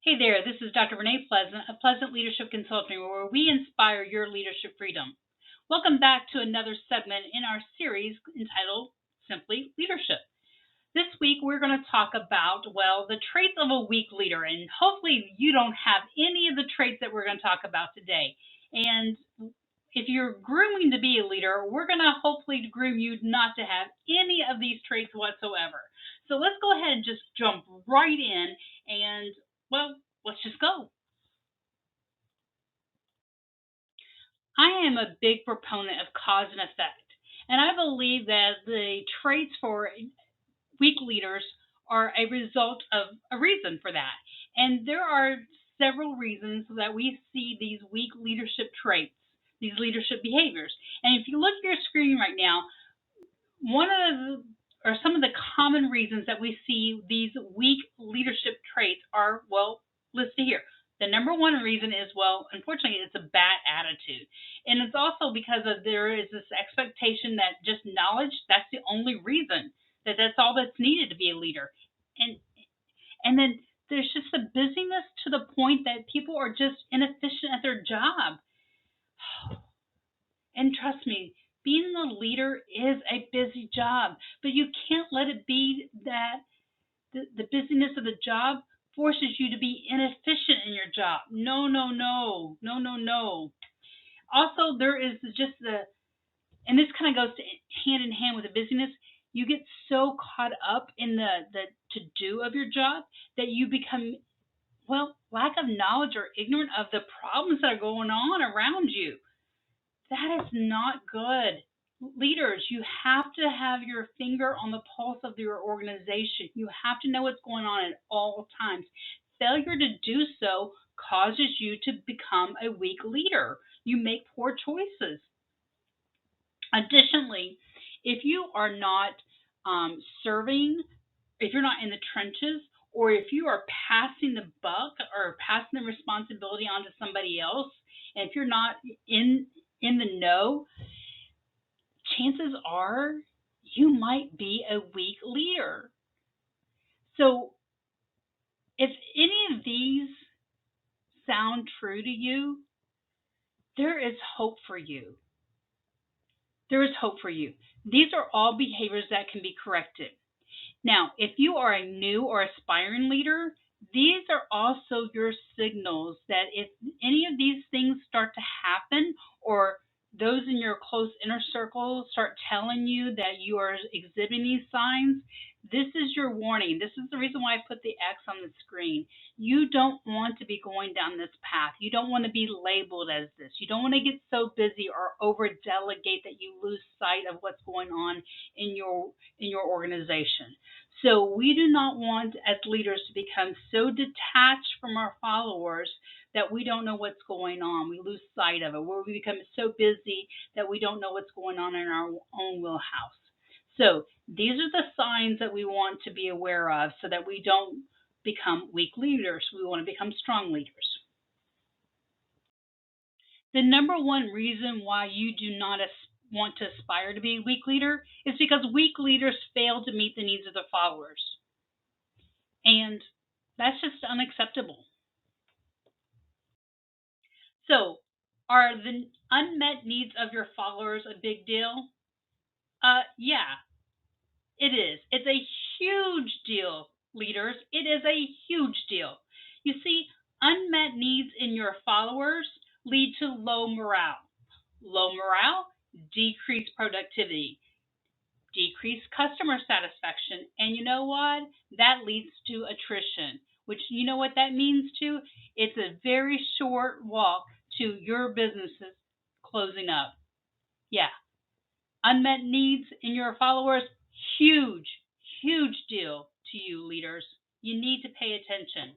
Hey there, this is Dr. Renee Pleasant of Pleasant Leadership Consulting, where we inspire your leadership freedom. Welcome back to another segment in our series entitled Simply Leadership. This week, we're going to talk about, the traits of a weak leader. And hopefully, you don't have any of the traits that we're going to talk about today. And if you're grooming to be a leader, we're going to hopefully groom you not to have any of these traits whatsoever. So let's go ahead and just jump right in and, let's just go. I am a big proponent of cause and effect. And I believe that the traits for weak leaders are a result of a reason for that. And there are several reasons that we see these weak leadership traits, these leadership behaviors. And if you look at your screen right now, one of the or some of the common reasons that we see these weak leadership traits are, listed here. The number one reason is, unfortunately, it's a bad attitude. And it's also because there is this expectation that just knowledge, that's the only reason, that's all that's needed to be a leader. And and then there's just a busyness to the point that people are just inefficient at their job. And trust me, being a leader is a busy job, but you can't let it be that the busyness of the job forces you to be inefficient in your job. No, no, no, no, no, no. Also, there is just and this kind of goes hand in hand with the busyness. You get so caught up in the to do of your job that you become, lack of knowledge or ignorant of the problems that are going on around you. That is not good. Leaders, you have to have your finger on the pulse of your organization. You have to know what's going on at all times. Failure to do so causes you to become a weak leader. You make poor choices. Additionally, if you are not serving, if you're not in the trenches, or if you are passing the buck or passing the responsibility on to somebody else, and if you're not in the know, chances are you might be a weak leader. So if any of these sound true to you, there is hope for you. There is hope for you. These are all behaviors that can be corrected. Now, if you are a new or aspiring leader, these are also your signals that if any of these things start to happen, or those in your close inner circle start telling you that you are exhibiting these signs, this is your warning. This is the reason why I put the X on the screen. You don't want to be going down this path. You don't want to be labeled as this. You don't want to get so busy or over delegate that you lose sight of what's going on in your organization. So we do not want as leaders to become so detached from our followers that we don't know what's going on. We lose sight of it, where we become so busy that we don't know what's going on in our own wheelhouse. So these are the signs that we want to be aware of so that we don't become weak leaders. We want to become strong leaders. The number one reason why you do not want to aspire to be a weak leader is because weak leaders fail to meet the needs of their followers. And that's just unacceptable. So, are the unmet needs of your followers a big deal? Yeah, it is. It's a huge deal, leaders. It is a huge deal. You see, unmet needs in your followers lead to low morale. Low morale, decreased productivity, decreased customer satisfaction, and you know what? That leads to attrition, which you know what that means too? It's a very short walk to your businesses closing up. Yeah, unmet needs in your followers, huge, huge deal to you leaders. You need to pay attention.